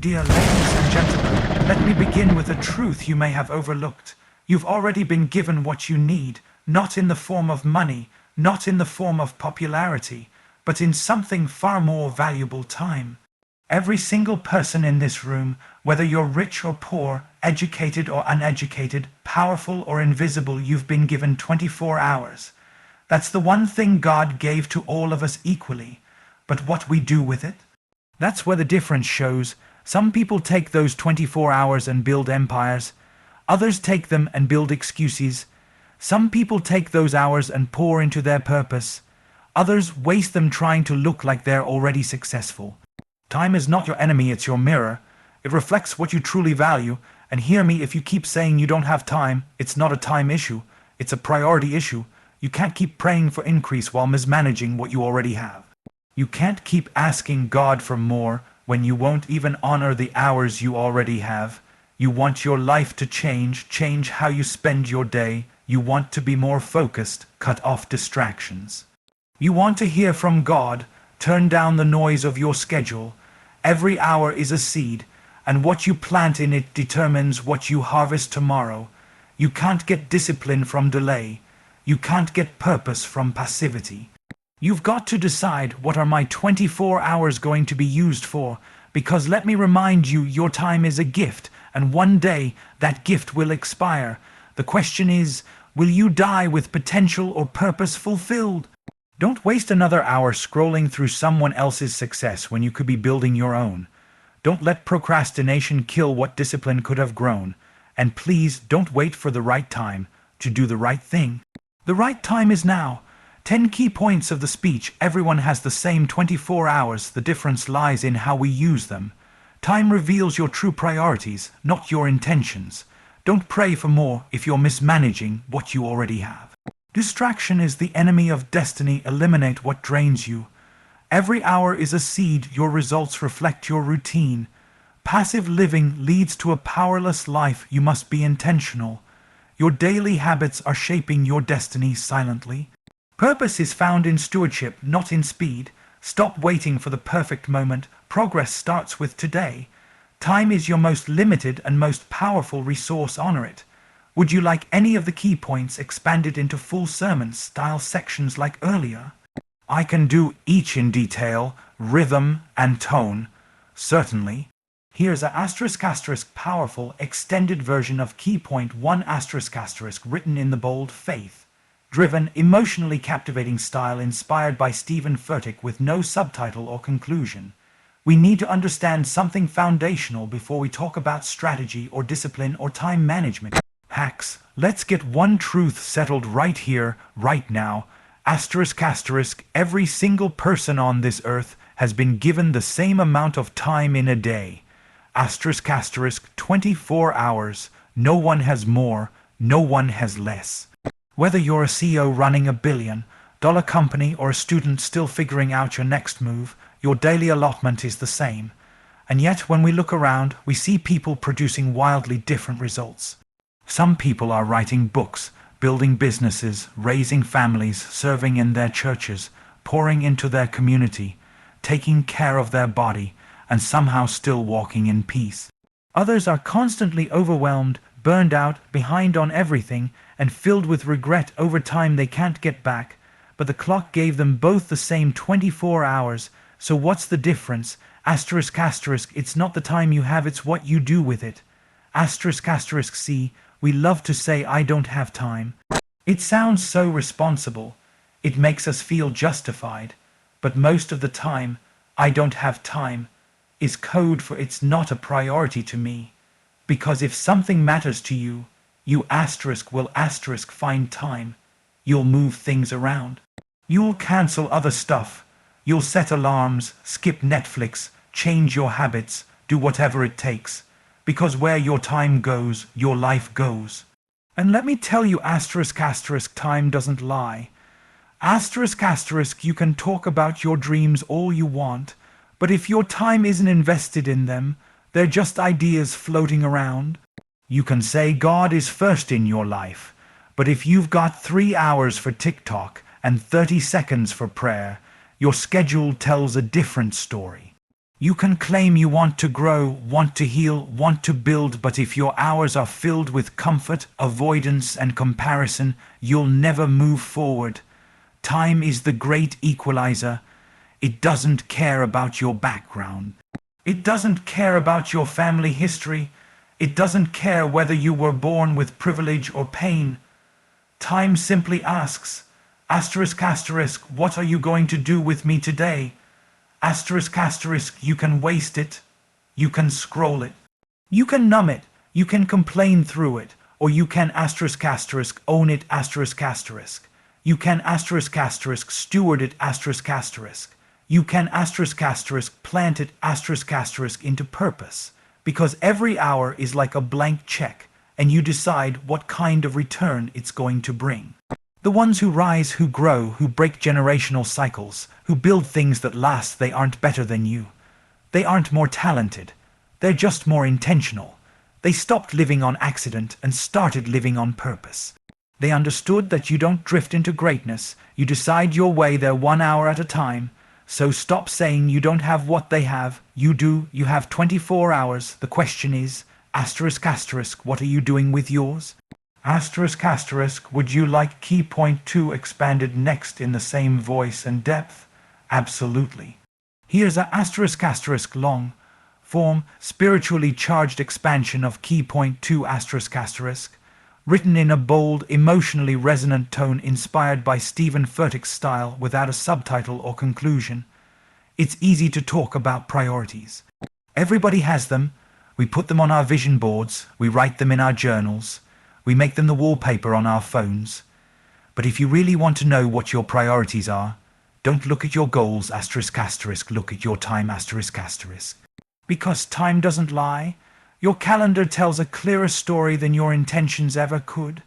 Dear ladies and gentlemen, let me begin with a truth you may have overlooked. You've already been given what you need, not in the form of money, not in the form of popularity, but in something far more valuable: time. Every single person in this room, whether you're rich or poor, educated or uneducated, powerful or invisible, you've been given 24 hours. That's the one thing God gave to all of us equally. But what we do with it? That's where the difference shows. Some people take those 24 hours and build empires. Others take them and build excuses. Some people take those hours and pour into their purpose. Others waste them trying to look like they're already successful. Time is not your enemy, it's your mirror. It reflects what you truly value. And hear me, if you keep saying you don't have time, it's not a time issue. It's a priority issue. You can't keep praying for increase while mismanaging what you already have. You can't keep asking God for more when you won't even honor the hours you already have. You want your life to change how you spend your day. You want to be more focused, cut off distractions. You want to hear from God, turn down the noise of your schedule. Every hour is a seed, and what you plant in it determines what you harvest tomorrow. You can't get discipline from delay. You can't get purpose from passivity. You've got to decide, what are my 24 hours going to be used for? Because let me remind you, your time is a gift, and one day that gift will expire. The question is, will you die with potential or purpose fulfilled? Don't waste another hour scrolling through someone else's success when you could be building your own. Don't let procrastination kill what discipline could have grown. And please don't wait for the right time to do the right thing. The right time is now. 10 key points of the speech. Everyone has the same 24 hours. The difference lies in how we use them. Time reveals your true priorities, not your intentions. Don't pray for more if you're mismanaging what you already have. Distraction is the enemy of destiny. Eliminate what drains you. Every hour is a seed. Your results reflect your routine. Passive living leads to a powerless life. You must be intentional. Your daily habits are shaping your destiny silently. Purpose is found in stewardship, not in speed. Stop waiting for the perfect moment. Progress starts with today. Time is your most limited and most powerful resource. Honor it. Would you like any of the key points expanded into full sermon-style sections like earlier? I can do each in detail, rhythm, and tone. Certainly. Here's a *** powerful extended version of key point 1 ** written in the bold, faith-driven, emotionally captivating style inspired by Stephen Furtick with no subtitle or conclusion. We need to understand something foundational before we talk about strategy or discipline or time management. Hacks. Let's get one truth settled right here, right now. ***, every single person on this earth has been given the same amount of time in a day. ***, 24 hours. No one has more, no one has less. Whether you're a CEO running $1 billion company or a student still figuring out your next move, your daily allotment is the same. And yet when we look around, we see people producing wildly different results. Some people are writing books, building businesses, raising families, serving in their churches, pouring into their community, taking care of their body, and somehow still walking in peace. Others are constantly overwhelmed, burned out, behind on everything, and filled with regret over time they can't get back. But the clock gave them both the same 24 hours, so what's the difference? ***, it's not the time you have, it's what you do with it. ***, see, we love to say I don't have time. It sounds so responsible. It makes us feel justified. But most of the time, I don't have time is code for it's not a priority to me. Because if something matters to you, you will find time. You'll move things around. You'll cancel other stuff. You'll set alarms, skip Netflix, change your habits, do whatever it takes. Because where your time goes, your life goes. And let me tell you, ***, time doesn't lie. ***, you can talk about your dreams all you want, but if your time isn't invested in them, they're just ideas floating around. You can say God is first in your life, but if you've got 3 hours for TikTok and 30 seconds for prayer, your schedule tells a different story. You can claim you want to grow, want to heal, want to build, but if your hours are filled with comfort, avoidance, and comparison, you'll never move forward. Time is the great equalizer. It doesn't care about your background. It doesn't care about your family history. It doesn't care whether you were born with privilege or pain. Time simply asks, asterisk asterisk, what are you going to do with me today? Asterisk asterisk, you can waste it. You can scroll it. You can numb it. You can complain through it. Or you can asterisk asterisk, own it asterisk asterisk. You can asterisk asterisk, steward it asterisk asterisk. You can asterisk asterisk, plant it asterisk asterisk into purpose. Because every hour is like a blank check, and you decide what kind of return it's going to bring. The ones who rise, who grow, who break generational cycles, who build things that last, they aren't better than you. They aren't more talented. They're just more intentional. They stopped living on accident and started living on purpose. They understood that you don't drift into greatness. You decide your way there 1 hour at a time. So stop saying you don't have what they have. You do. You have 24 hours. The question is, asterisk asterisk, what are you doing with yours? Asterisk asterisk, would you like key point 2 expanded next in the same voice and depth? Absolutely. Here's a asterisk asterisk long form, spiritually charged expansion of key point 2 asterisk asterisk, written in a bold, emotionally resonant tone inspired by Stephen Furtick's style without a subtitle or conclusion. It's easy to talk about priorities. Everybody has them. We put them on our vision boards. We write them in our journals. We make them the wallpaper on our phones. But if you really want to know what your priorities are, don't look at your goals asterisk asterisk, look at your time asterisk asterisk. Because time doesn't lie. Your calendar tells a clearer story than your intentions ever could.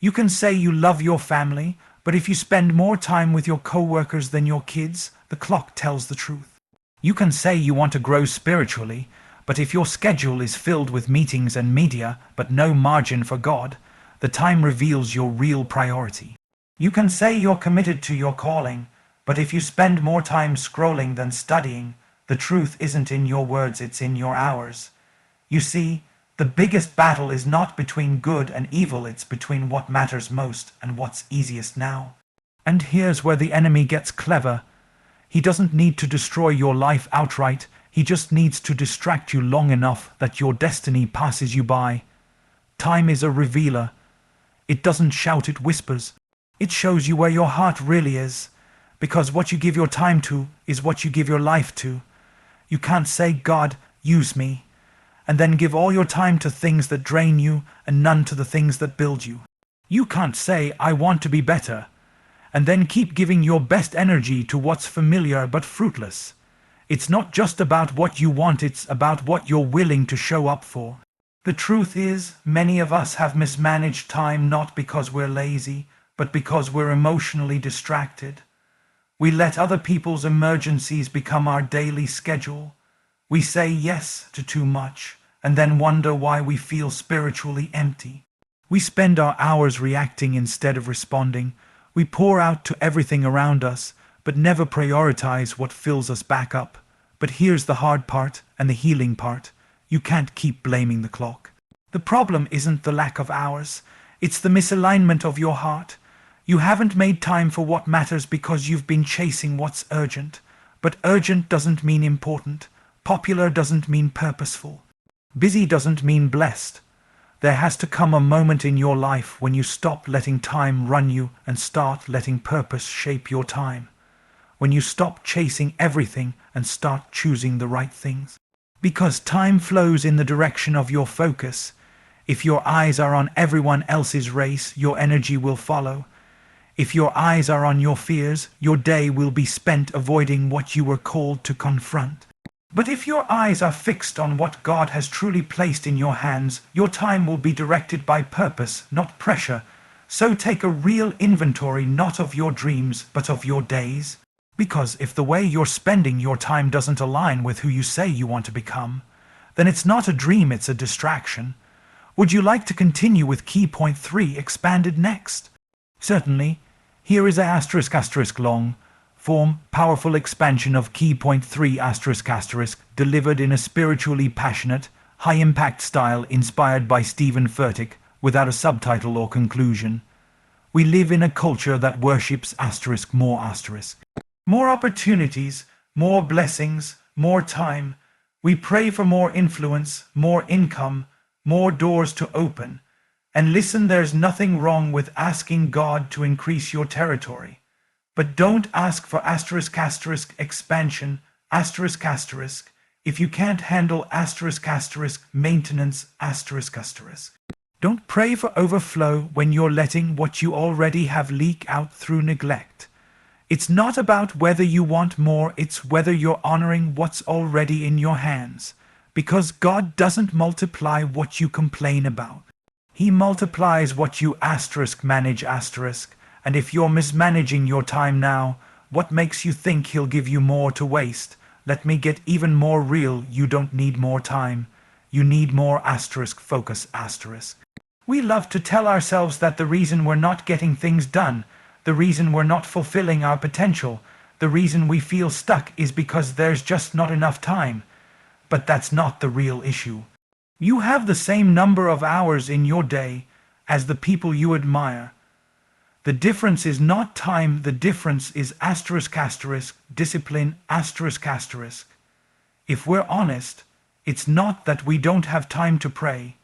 You can say you love your family, but if you spend more time with your co-workers than your kids, the clock tells the truth. You can say you want to grow spiritually, but if your schedule is filled with meetings and media, but no margin for God, the time reveals your real priority. You can say you're committed to your calling, but if you spend more time scrolling than studying, the truth isn't in your words, it's in your hours. You see, the biggest battle is not between good and evil, it's between what matters most and what's easiest now. And here's where the enemy gets clever. He doesn't need to destroy your life outright. He just needs to distract you long enough that your destiny passes you by. Time is a revealer. It doesn't shout, it whispers. It shows you where your heart really is, because what you give your time to is what you give your life to. You can't say, God, use me, and then give all your time to things that drain you and none to the things that build you. You can't say, I want to be better, and then keep giving your best energy to what's familiar but fruitless. It's not just about what you want, it's about what you're willing to show up for. The truth is, many of us have mismanaged time not because we're lazy, but because we're emotionally distracted. We let other people's emergencies become our daily schedule. We say yes to too much, and then wonder why we feel spiritually empty. We spend our hours reacting instead of responding. We pour out to everything around us, but never prioritize what fills us back up. But here's the hard part and the healing part. You can't keep blaming the clock. The problem isn't the lack of hours. It's the misalignment of your heart. You haven't made time for what matters because you've been chasing what's urgent. But urgent doesn't mean important. Popular doesn't mean purposeful. Busy doesn't mean blessed. There has to come a moment in your life when you stop letting time run you and start letting purpose shape your time. When you stop chasing everything and start choosing the right things. Because time flows in the direction of your focus. If your eyes are on everyone else's race, your energy will follow. If your eyes are on your fears, your day will be spent avoiding what you were called to confront. But if your eyes are fixed on what God has truly placed in your hands, your time will be directed by purpose, not pressure. So take a real inventory not of your dreams, but of your days. Because if the way you're spending your time doesn't align with who you say you want to become, then it's not a dream, it's a distraction. Would you like to continue with key point 3 expanded next? Certainly. Here is a *** long form powerful expansion of key point 3 ** delivered in a spiritually passionate, high-impact style inspired by Stephen Furtick, without a subtitle or conclusion. We live in a culture that worships more opportunities, more blessings, more time. We pray for more influence, more income, more doors to open. And listen, there's nothing wrong with asking God to increase your territory. But don't ask for expansion, if you can't handle maintenance, Don't pray for overflow when you're letting what you already have leak out through neglect. It's not about whether you want more, it's whether you're honoring what's already in your hands. Because God doesn't multiply what you complain about. He multiplies what you manage, and if you're mismanaging your time now, what makes you think he'll give you more to waste? Let me get even more real, you don't need more time. You need more focus. We love to tell ourselves that the reason we're not getting things done, the reason we're not fulfilling our potential, the reason we feel stuck is because there's just not enough time. But that's not the real issue. You have the same number of hours in your day as the people you admire. The difference is not time, the difference is discipline, If we're honest, it's not that we don't have time to pray.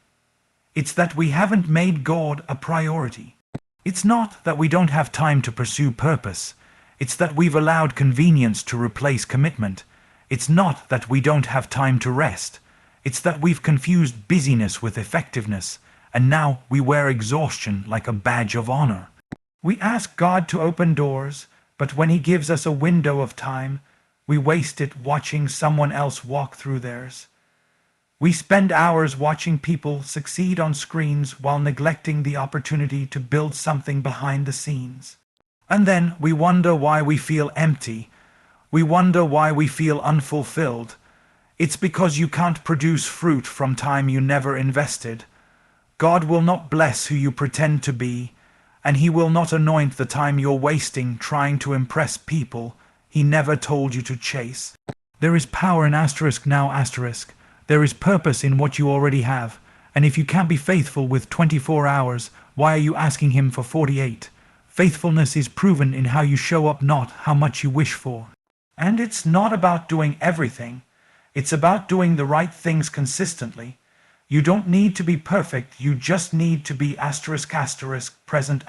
It's that we haven't made God a priority. It's not that we don't have time to pursue purpose. It's that we've allowed convenience to replace commitment. It's not that we don't have time to rest. It's that we've confused busyness with effectiveness, and now we wear exhaustion like a badge of honor. We ask God to open doors, but when He gives us a window of time, we waste it watching someone else walk through theirs. We spend hours watching people succeed on screens while neglecting the opportunity to build something behind the scenes. And then we wonder why we feel empty. We wonder why we feel unfulfilled. It's because you can't produce fruit from time you never invested. God will not bless who you pretend to be, and He will not anoint the time you're wasting trying to impress people He never told you to chase. There is power in now. There is purpose in what you already have, and if you can't be faithful with 24 hours, why are you asking Him for 48? Faithfulness is proven in how you show up, not how much you wish for. And it's not about doing everything. It's about doing the right things consistently. You don't need to be perfect, you just need to be present,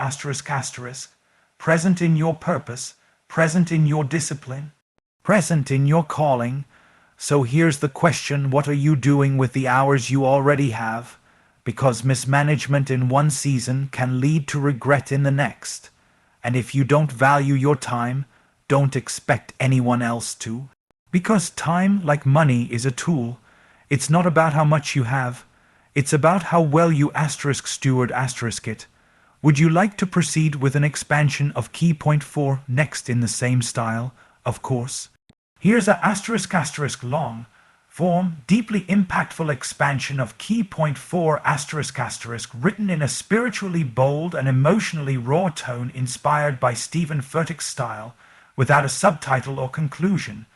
present in your purpose, present in your discipline, present in your calling. So here's the question, what are you doing with the hours you already have? Because mismanagement in one season can lead to regret in the next. And if you don't value your time, don't expect anyone else to. Because time, like money, is a tool. It's not about how much you have. It's about how well you steward it. Would you like to proceed with an expansion of key point 4 next in the same style? Of course. Here's a long form, deeply impactful expansion of key point 4 written in a spiritually bold and emotionally raw tone inspired by Stephen Furtick's style, without a subtitle or conclusion.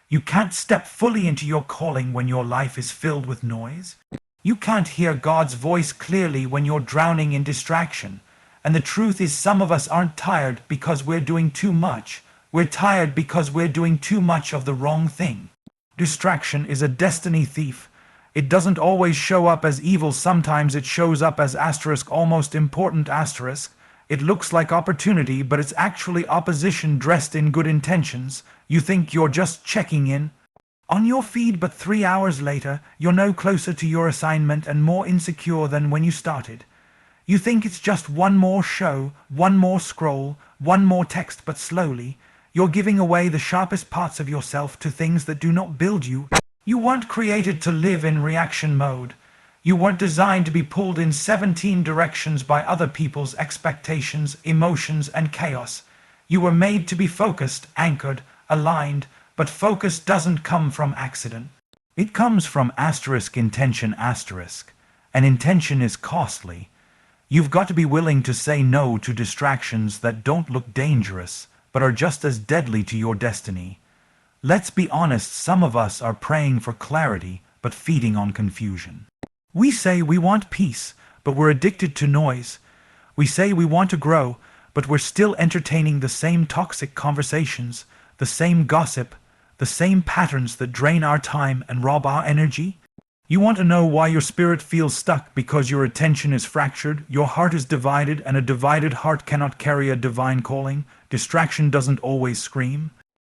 You can't step fully into your calling when your life is filled with noise. You can't hear God's voice clearly when you're drowning in distraction. And the truth is, some of us aren't tired because we're doing too much. We're tired because we're doing too much of the wrong thing. Distraction is a destiny thief. It doesn't always show up as evil, sometimes it shows up as almost important . It looks like opportunity, but it's actually opposition dressed in good intentions. You think you're just checking in on your feed, but 3 hours later, you're no closer to your assignment and more insecure than when you started. You think it's just one more show, one more scroll, one more text, but slowly, you're giving away the sharpest parts of yourself to things that do not build you. You weren't created to live in reaction mode. You weren't designed to be pulled in 17 directions by other people's expectations, emotions, and chaos. You were made to be focused, anchored, aligned, but focus doesn't come from accident. It comes from intention . And intention is costly. You've got to be willing to say no to distractions that don't look dangerous, but are just as deadly to your destiny. Let's be honest, some of us are praying for clarity, but feeding on confusion. We say we want peace, but we're addicted to noise. We say we want to grow, but we're still entertaining the same toxic conversations, the same gossip, the same patterns that drain our time and rob our energy. You want to know why your spirit feels stuck? Because your attention is fractured, your heart is divided, and a divided heart cannot carry a divine calling. Distraction doesn't always scream.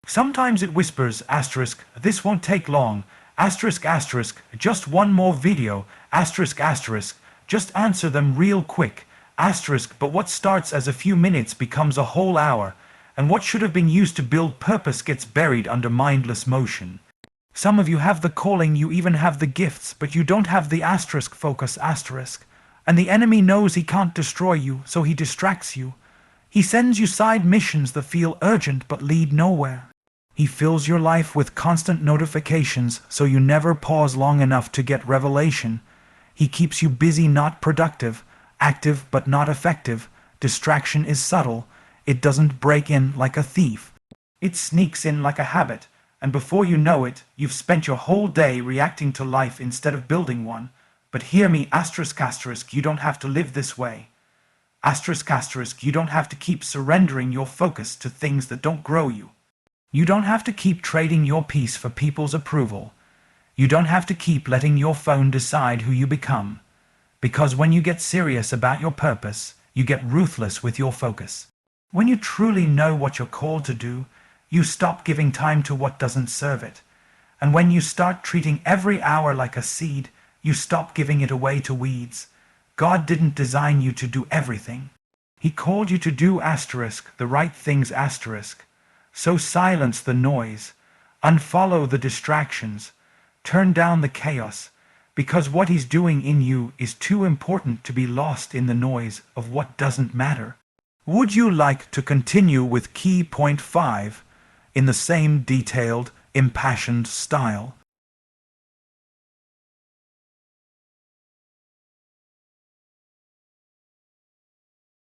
Sometimes it whispers, asterisk, this won't take long, asterisk, asterisk, just one more video, asterisk, asterisk, just answer them real quick, asterisk, but what starts as a few minutes becomes a whole hour, and what should have been used to build purpose gets buried under mindless motion. Some of you have the calling, you even have the gifts, but you don't have the asterisk focus, asterisk, and the enemy knows he can't destroy you, so he distracts you. He sends you side missions that feel urgent but lead nowhere. He fills your life with constant notifications so you never pause long enough to get revelation. He keeps you busy, not productive, active but not effective. Distraction is subtle. It doesn't break in like a thief. It sneaks in like a habit, and before you know it, you've spent your whole day reacting to life instead of building one. But hear me, asterisk, asterisk, you don't have to live this way. Asterisk, asterisk, you don't have to keep surrendering your focus to things that don't grow you. You don't have to keep trading your peace for people's approval. You don't have to keep letting your phone decide who you become. Because when you get serious about your purpose, you get ruthless with your focus. When you truly know what you're called to do, you stop giving time to what doesn't serve it. And when you start treating every hour like a seed, you stop giving it away to weeds. God didn't design you to do everything. He called you to do asterisk, the right things, asterisk. So silence the noise, unfollow the distractions, turn down the chaos, because what he's doing in you is too important to be lost in the noise of what doesn't matter. Would you like to continue with key point 5 in the same detailed, impassioned style?